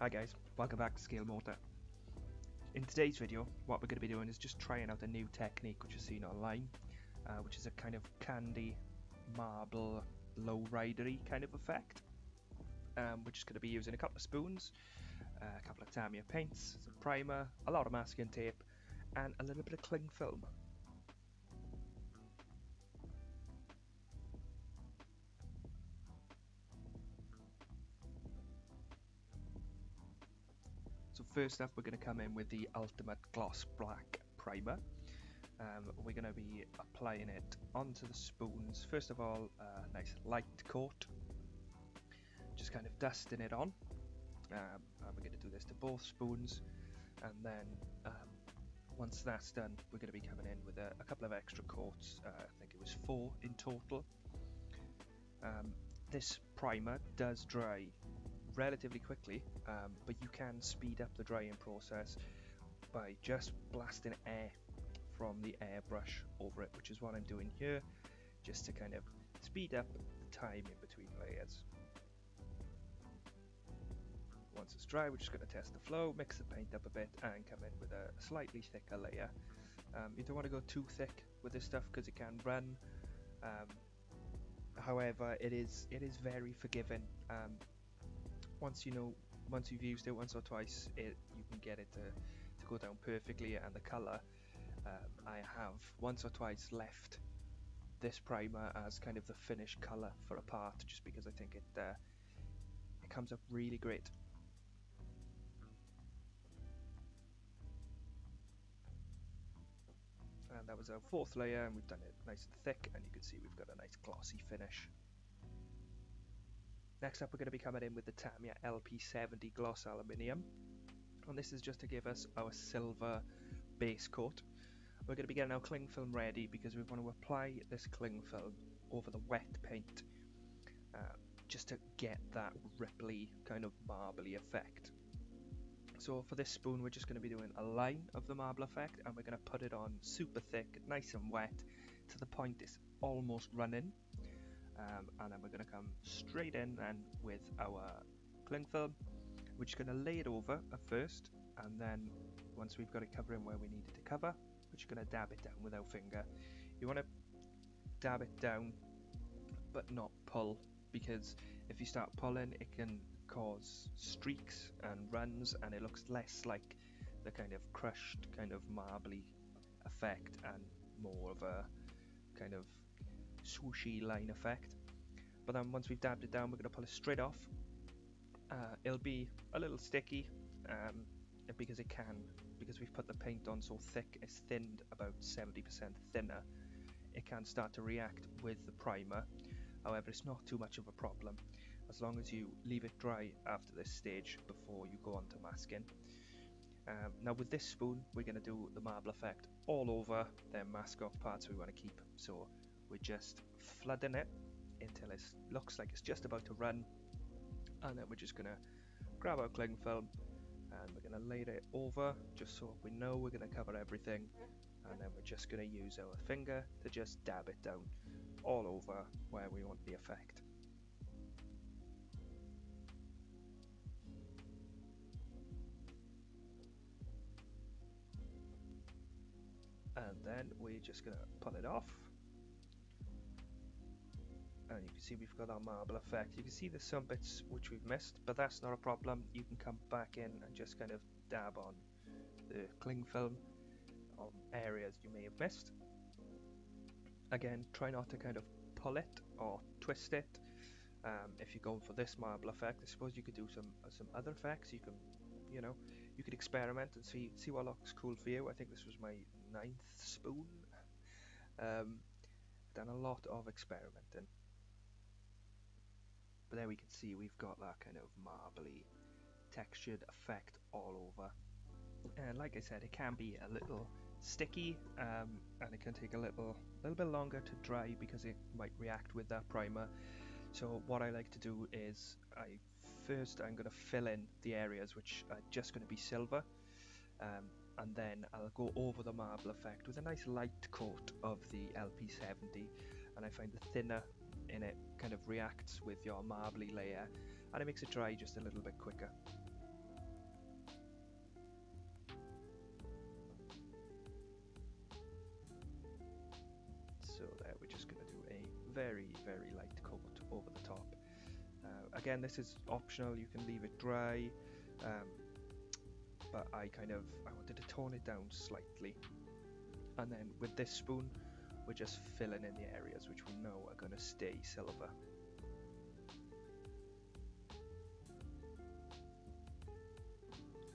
Hi guys, welcome back to Scale Motor. In today's video, what we're going to be doing is just trying out a new technique which I've seen online, which is a kind of candy, marble, lowridery kind of effect. Which is going to be using a couple of spoons, a couple of Tamiya paints, some primer, a lot of masking tape, and a little bit of cling film. So first up, we're going to come in with the Ultimate Gloss Black Primer. We're going to be applying it onto the spoons. First of all, a nice light coat, just kind of dusting it on. And we're going to do this to both spoons, and then once that's done, we're going to be coming in with a couple of extra coats. I think it was 4 in total. This primer does dry relatively quickly, but you can speed up the drying process by just blasting air from the airbrush over it, which is what I'm doing here, just to kind of speed up the time in between layers. Once it's dry, we're just going to test the flow, mix the paint up a bit, and come in with a slightly thicker layer. You don't want to go too thick with this stuff because it can run. However, it is very forgiving. Once you've used it once or twice, you can get it to go down perfectly. And the colour, I have once or twice left this primer as kind of the finished colour for a part, just because I think it comes up really great. And that was our 4th layer, and we've done it nice and thick, and you can see we've got a nice glossy finish. Next up, we're going to be coming in with the Tamiya LP70 Gloss Aluminium, and this is just to give us our silver base coat. We're going to be getting our cling film ready because we want to apply this cling film over the wet paint, just to get that ripply kind of marbly effect. So for this spoon, we're just going to be doing a line of the marble effect, and we're going to put it on super thick, nice and wet, to the point it's almost running. And then we're going to come straight in and with our cling film. We're just going to lay it over at first, and then once we've got it covering where we need it to cover, we're just going to dab it down with our finger. You want to dab it down but not pull, because if you start pulling, it can cause streaks and runs, and it looks less like the kind of crushed kind of marbly effect and more of a kind of swooshy line effect. But then once we've dabbed it down, we're going to pull it straight off. It'll be a little sticky because we've put the paint on so thick, it's thinned about 70% thinner. It can start to react with the primer. However, it's not too much of a problem as long as you leave it dry after this stage before you go on to masking. Now with this spoon, we're going to do the marble effect all over the mask off parts we want to keep. So we're just flooding it until it looks like it's just about to run, and then we're just going to grab our cling film and we're going to lay it over just so we know we're going to cover everything, and then we're just going to use our finger to just dab it down all over where we want the effect. And then we're just going to pull it off, and you can see we've got our marble effect. You can see there's some bits which we've missed, but that's not a problem. You can come back in and just kind of dab on the cling film on areas you may have missed. Again, try not to kind of pull it or twist it. If you're going for this marble effect, I suppose you could do some other effects. You can, you could experiment and see what looks cool for you. I think this was my 9th spoon. Done a lot of experimenting. But there we can see we've got that kind of marbly textured effect all over. And like I said, it can be a little sticky, and it can take a little bit longer to dry because it might react with that primer. So what I like to do is I'm going to fill in the areas which are just going to be silver, and then I'll go over the marble effect with a nice light coat of the LP70, and I find the thinner in it kind of reacts with your marbly layer, and it makes it dry just a little bit quicker. very light coat over the top. Again, this is optional, you can leave it dry, but I wanted to tone it down slightly. And then with this spoon, we're just filling in the areas which we know are going to stay silver.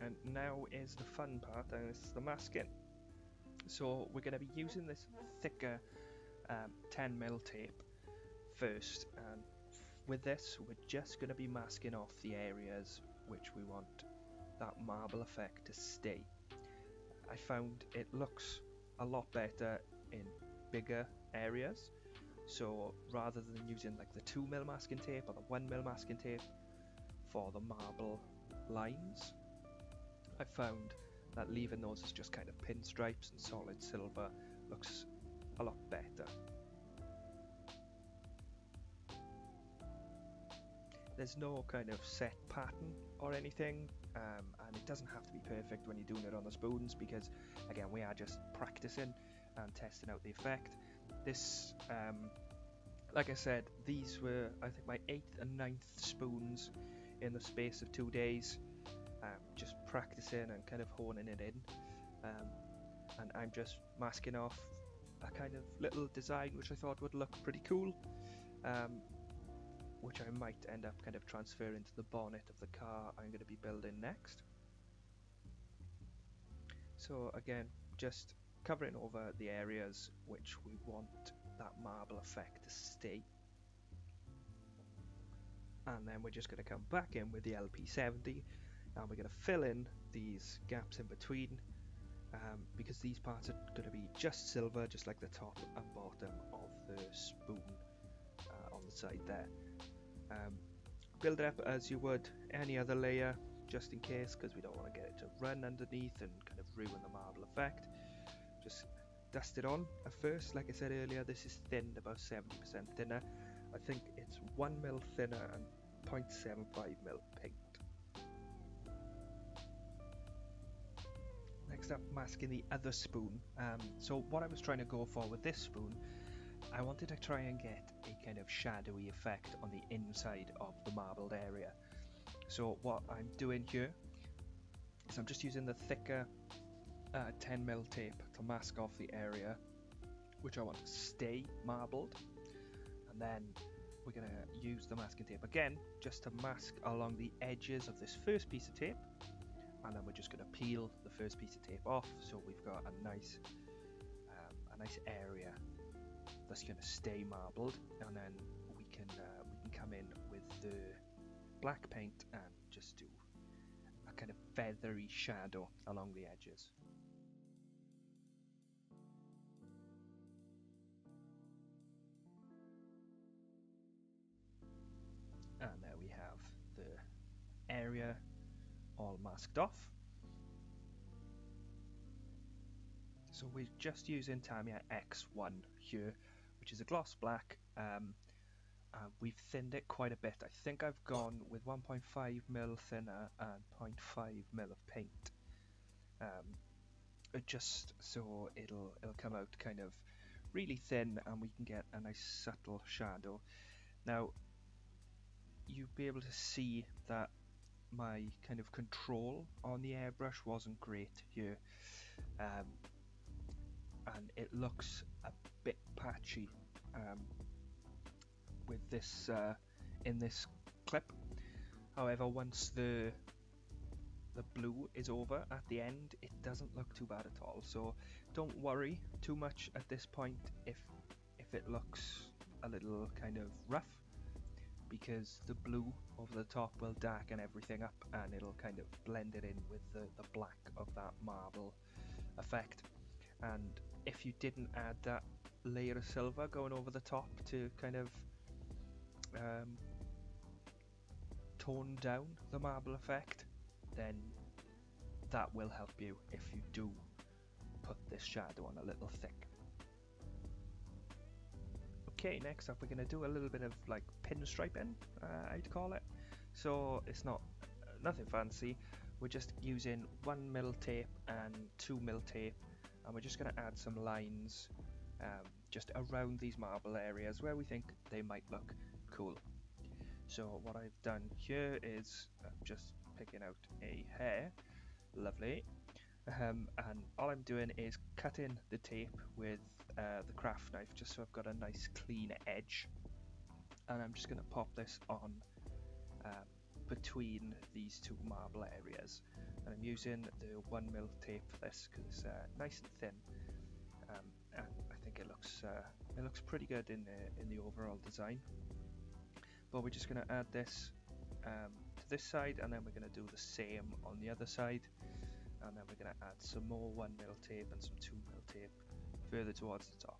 And now is the fun part, and it's the masking. So we're going to be using this thicker 10mm tape first, and with this we're just going to be masking off the areas which we want that marble effect to stay. I found it looks a lot better in bigger areas, so rather than using like the 2mm masking tape or the 1mm masking tape for the marble lines, I found that leaving those as just kind of pinstripes and solid silver looks a lot better. There's no kind of set pattern or anything, and it doesn't have to be perfect when you're doing it on the spoons, because again we are just practicing and testing out the effect. This, like I said, these were I think my 8th and 9th spoons in the space of 2 days, just practicing and kind of honing it in, and I'm just masking off a kind of little design which I thought would look pretty cool, which I might end up kind of transferring to the bonnet of the car I'm going to be building next. So again, just covering over the areas which we want that marble effect to stay, and then we're just going to come back in with the LP70 and we're going to fill in these gaps in between, because these parts are going to be just silver, just like the top and bottom of the spoon on the side there. Build it up as you would any other layer, just in case, because we don't want to get it to run underneath and kind of ruin the marble effect. Just dust it on at first. Like I said earlier, this is thinned, about 70% thinner. I think it's 1mm thinner and 0.75mm paint. Next up, masking the other spoon. So what I was trying to go for with this spoon, I wanted to try and get a kind of shadowy effect on the inside of the marbled area. So what I'm doing here is I'm just using the thicker 10mm tape to mask off the area which I want to stay marbled, and then we're going to use the masking tape again just to mask along the edges of this first piece of tape, and then we're just going to peel the first piece of tape off, so we've got a nice area that's going to stay marbled, and then we can come in with the black paint and just do a kind of feathery shadow along the edges. And there we have the area all masked off. So we're just using Tamiya X1 here, which is a gloss black. We've thinned it quite a bit. I think I've gone with 1.5mm thinner and 0.5mm of paint, just so it'll come out kind of really thin and we can get a nice subtle shadow. Now you'll be able to see that my kind of control on the airbrush wasn't great here, and it looks a bit patchy with this in this clip. However, once the blue is over at the end, it doesn't look too bad at all, so don't worry too much at this point if it looks a little kind of rough, because the blue over the top will darken everything up and it'll kind of blend it in with the black of that marble effect. And if you didn't add that layer of silver going over the top to kind of tone down the marble effect, then that will help you if you do put this shadow on a little thick. Okay, next up we're going to do a little bit of like pinstriping, I'd call it. So it's nothing fancy, we're just using 1mm tape and 2mm tape, and we're just going to add some lines just around these marble areas where we think they might look cool. So what I've done here is I'm just picking out a hair, lovely, and all I'm doing is cutting the tape with the craft knife just so I've got a nice clean edge, and I'm just going to pop this on between these two marble areas, and I'm using the 1mm tape for this because it's nice and thin, and I think it looks pretty good in the overall design. But we're just going to add this to this side, and then we're going to do the same on the other side, and then we're going to add some more 1mm tape and some 2mm tape further towards the top.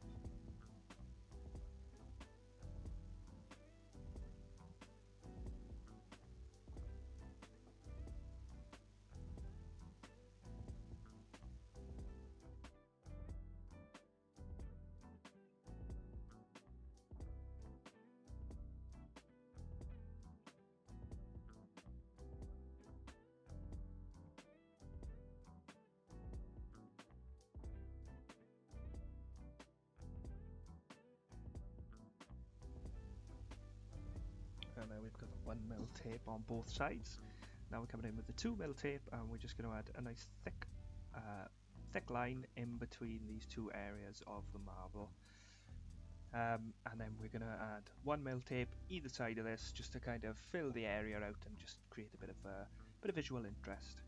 And then we've got the 1mm tape on both sides. Now we're coming in with the 2mm tape, and we're just going to add a nice thick line in between these two areas of the marble. And then we're going to add 1mm tape either side of this just to kind of fill the area out and just create a bit of visual interest.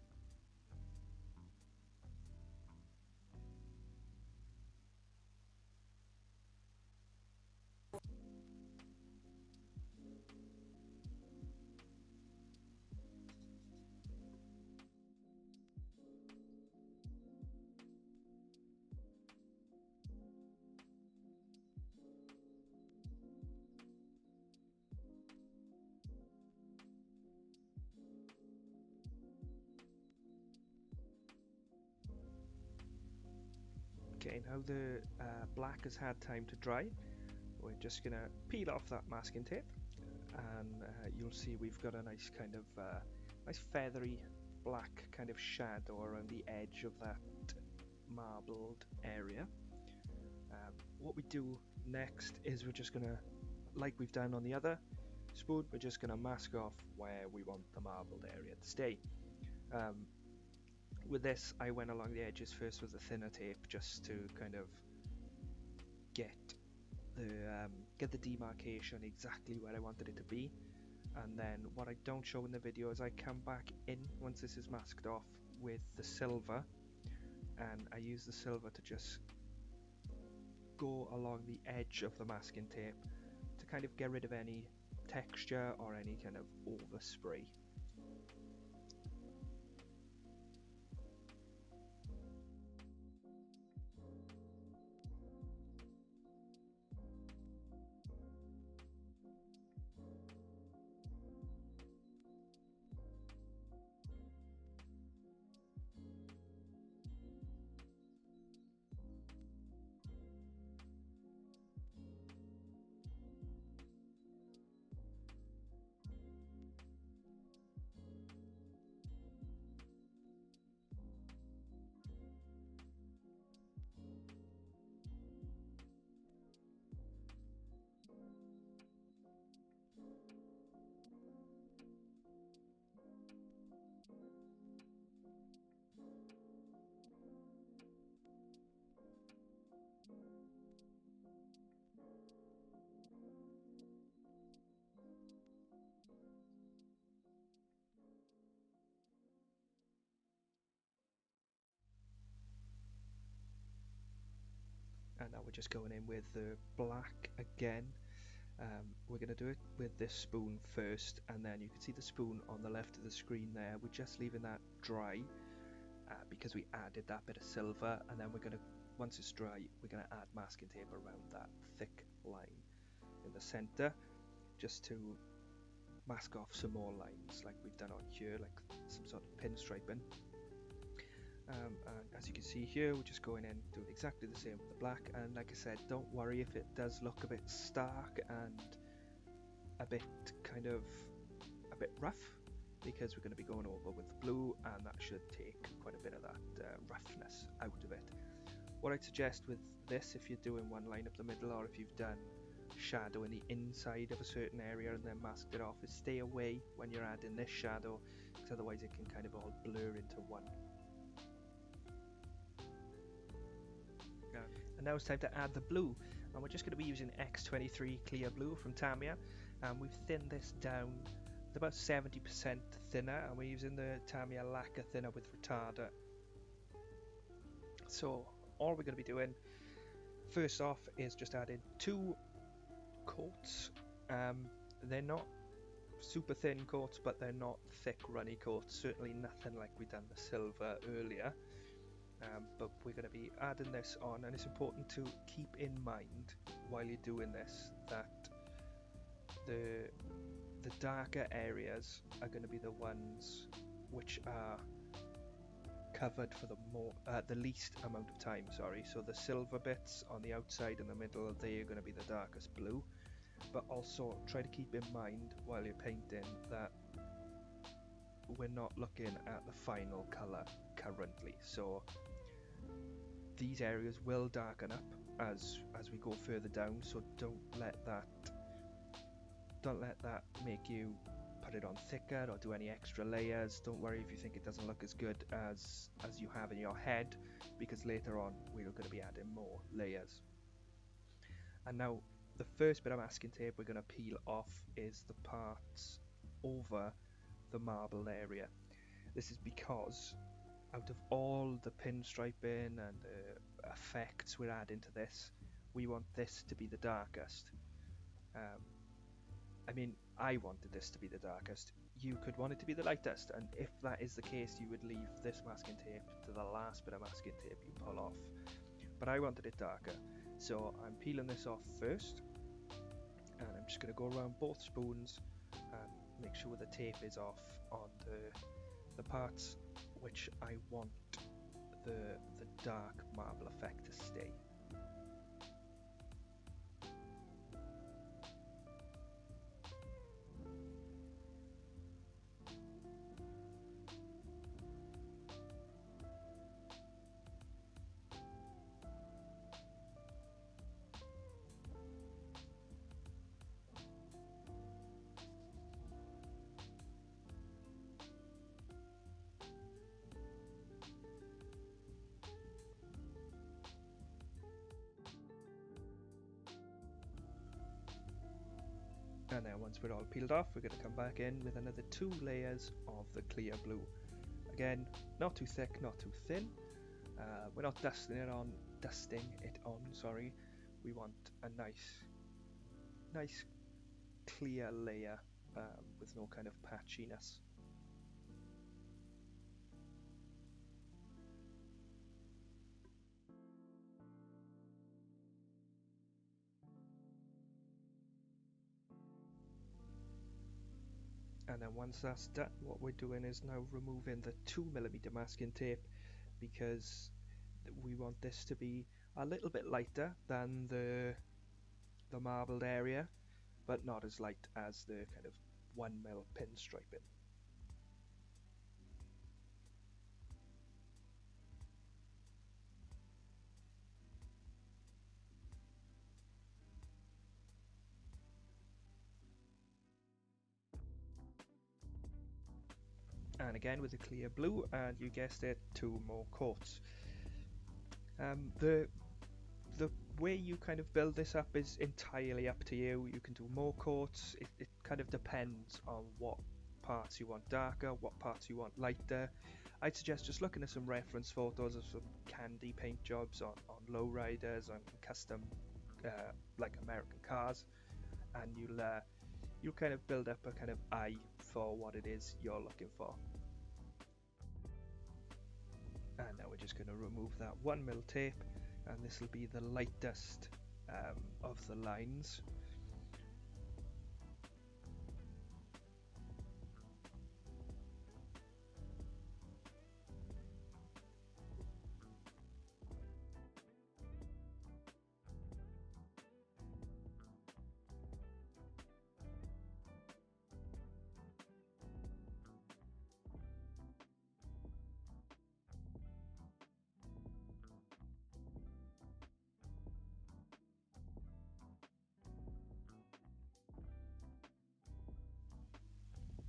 Okay, now the black has had time to dry, we're just going to peel off that masking tape, and you'll see we've got a nice kind of nice feathery black kind of shadow around the edge of that marbled area. What we do next is we're just going to, like we've done on the other spoon, we're just going to mask off where we want the marbled area to stay. With this, I went along the edges first with the thinner tape just to kind of get the demarcation exactly where I wanted it to be. And then what I don't show in the video is I come back in once this is masked off with the silver, and I use the silver to just go along the edge of the masking tape to kind of get rid of any texture or any kind of overspray. And now we're just going in with the black again. We're going to do it with this spoon first, and then you can see the spoon on the left of the screen there. We're just leaving that dry because we added that bit of silver, and then we're going to, once it's dry, we're going to add masking tape around that thick line in the center just to mask off some more lines like we've done on here, like some sort of pinstriping. And as you can see here, we're just going in doing exactly the same with the black, and like I said, don't worry if it does look a bit stark and a bit rough, because we're going to be going over with the blue, and that should take quite a bit of that roughness out of it. What I'd suggest with this, if you're doing one line up the middle, or if you've done shadow in the inside of a certain area and then masked it off, is stay away when you're adding this shadow, because otherwise it can kind of all blur into one. And now it's time to add the blue, and we're just going to be using X23 clear blue from Tamiya, and we've thinned this down to about 70% thinner, and we're using the Tamiya lacquer thinner with retarder. So all we're going to be doing first off is just adding 2 coats. They're not super thin coats, but they're not thick runny coats, certainly nothing like we done the silver earlier. But we're going to be adding this on, and it's important to keep in mind while you're doing this that the darker areas are going to be the ones which are covered for the least amount of time. So the silver bits on the outside and the middle, they are going to be the darkest blue. But also try to keep in mind while you're painting that we're not looking at the final colour currently. So these areas will darken up as we go further down, so don't let that make you put it on thicker or do any extra layers. Don't worry if you think it doesn't look as good as you have in your head, because later on we're going to be adding more layers. And now the first bit of masking tape we're going to peel off is the parts over the marbled area. This is because out of all the pinstriping and effects we're adding to this, we want this to be the darkest. I mean, I wanted this to be the darkest. You could want it to be the lightest, and if that is the case, you would leave this masking tape to the last bit of masking tape you pull off. But I wanted it darker, so I'm peeling this off first, and I'm just going to go around both spoons and make sure the tape is off on the parts which I want the dark marble effect to stay. And then once we're all peeled off, we're going to come back in with another 2 layers of the clear blue. Again, not too thick, not too thin. We're not dusting it on. Sorry. We want a nice clear layer with no kind of patchiness. And then once that's done, what we're doing is now removing the 2mm masking tape, because we want this to be a little bit lighter than the marbled area, but not as light as the kind of 1mm pinstriping. And again with the clear blue, and you guessed it, 2 more coats. The way you kind of build this up is entirely up to you. You can do more coats. It kind of depends on what parts you want darker, what parts you want lighter. I'd suggest just looking at some reference photos of some candy paint jobs on lowriders, on custom like American cars, and you'll kind of build up a kind of eye for what it is you're looking for. And now we're just going to remove that 1mm tape, and this will be the lightest of the lines.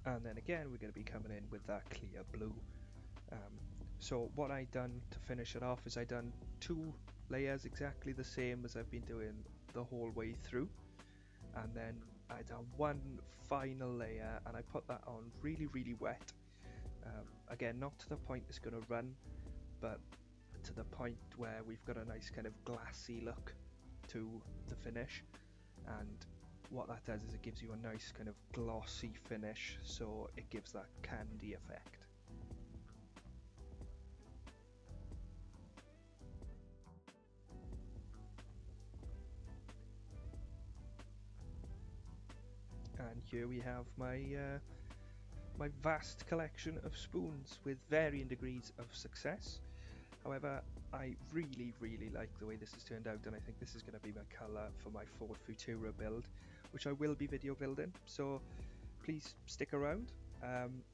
and then again we're going to be coming in with that clear blue. So what I done to finish it off is I done 2 layers exactly the same as I've been doing the whole way through, and then I done 1 final layer and I put that on really wet. Again, not to the point it's going to run, but to the point where we've got a nice kind of glassy look to the finish, and what that does is it gives you a nice kind of glossy finish, so it gives that candy effect. And here we have my my vast collection of spoons with varying degrees of success. However, I really like the way this has turned out, and I think this is going to be my colour for my Ford Futura build, which I will be video building, so please stick around.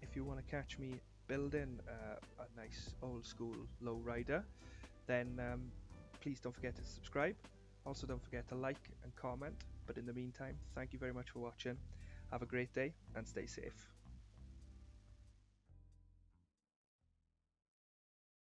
If you want to catch me building a nice old school lowrider, then please don't forget to subscribe. Also don't forget to like and comment, but in the meantime, thank you very much for watching. Have a great day and stay safe.